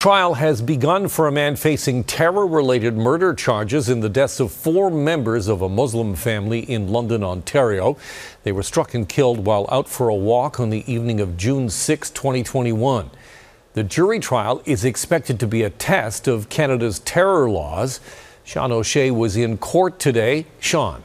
Trial has begun for a man facing terror-related murder charges in the deaths of 4 members of a Muslim family in London, Ontario. They were struck and killed while out for a walk on the evening of June 6, 2021. The jury trial is expected to be a test of Canada's terror laws. Sean O'Shea was in court today. Sean.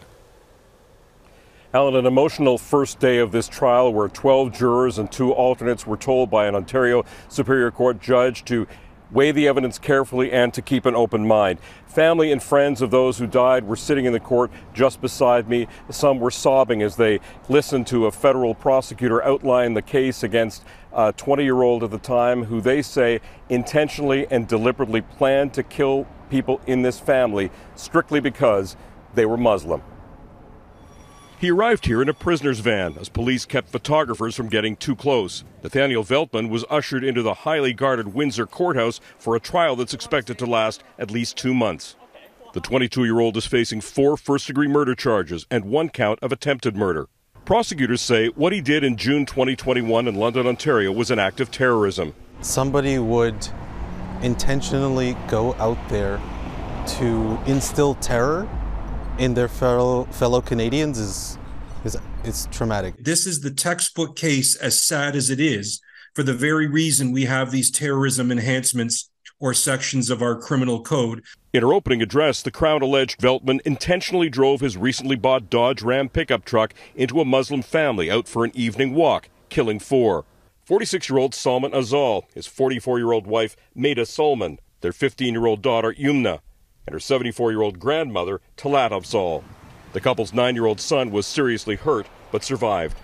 Alan, an emotional first day of this trial where 12 jurors and 2 alternates were told by an Ontario Superior Court judge to weigh the evidence carefully and to keep an open mind. Family and friends of those who died were sitting in the court just beside me. Some were sobbing as they listened to a federal prosecutor outline the case against a 20-year-old at the time who they say intentionally and deliberately planned to kill people in this family strictly because they were Muslim. He arrived here in a prisoner's van as police kept photographers from getting too close. Nathaniel Veltman was ushered into the highly guarded Windsor courthouse for a trial that's expected to last at least 2 months. The 22-year-old is facing 4 first-degree murder charges and 1 count of attempted murder. Prosecutors say what he did in June 2021 in London, Ontario was an act of terrorism. Somebody would intentionally go out there to instill terror in their fellow Canadians is traumatic. This is the textbook case, as sad as it is, for the very reason we have these terrorism enhancements or sections of our criminal code. In her opening address, the Crown alleged Veltman intentionally drove his recently bought Dodge Ram pickup truck into a Muslim family out for an evening walk, killing 4. 46-year-old Salman Afzaal, his 44-year-old wife Madiha Salman, their 15-year-old daughter Yumna, and her 74-year-old grandmother, Talat Afzaal. The couple's 9-year-old son was seriously hurt, but survived.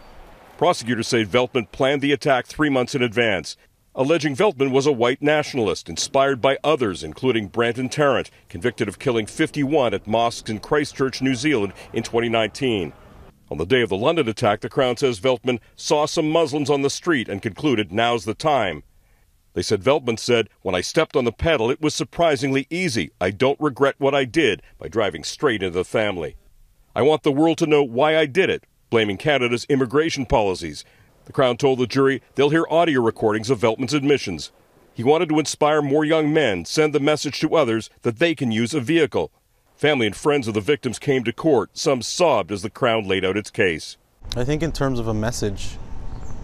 Prosecutors say Veltman planned the attack 3 months in advance, alleging Veltman was a white nationalist inspired by others, including Branton Tarrant, convicted of killing 51 at mosques in Christchurch, New Zealand in 2019. On the day of the London attack, the Crown says Veltman saw some Muslims on the street and concluded now's the time. They said Veltman said, "When I stepped on the pedal, it was surprisingly easy. I don't regret what I did by driving straight into the family. I want the world to know why I did it," blaming Canada's immigration policies. The Crown told the jury they'll hear audio recordings of Veltman's admissions. He wanted to inspire more young men, send the message to others that they can use a vehicle. Family and friends of the victims came to court. Some sobbed as the Crown laid out its case. I think in terms of a message,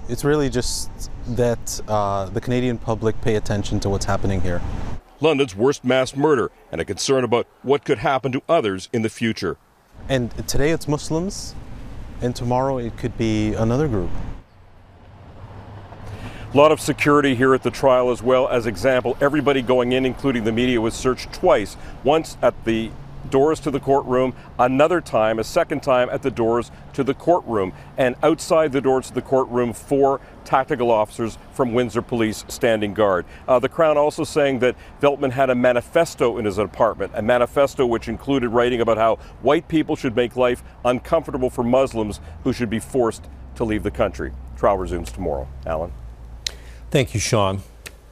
it's really just that the Canadian public pay attention to what's happening here. London's worst mass murder and a concern about what could happen to others in the future. And today it's Muslims, and tomorrow it could be another group. A lot of security here at the trial as well. As example, everybody going in, including the media, was searched twice. Once at the doors to the courtroom, another time, a second time at the doors to the courtroom. And outside the doors to the courtroom, 4 tactical officers from Windsor Police standing guard. The Crown also saying that Veltman had a manifesto in his apartment, a manifesto which included writing about how white people should make life uncomfortable for Muslims who should be forced to leave the country. Trial resumes tomorrow. Alan. Thank you, Sean.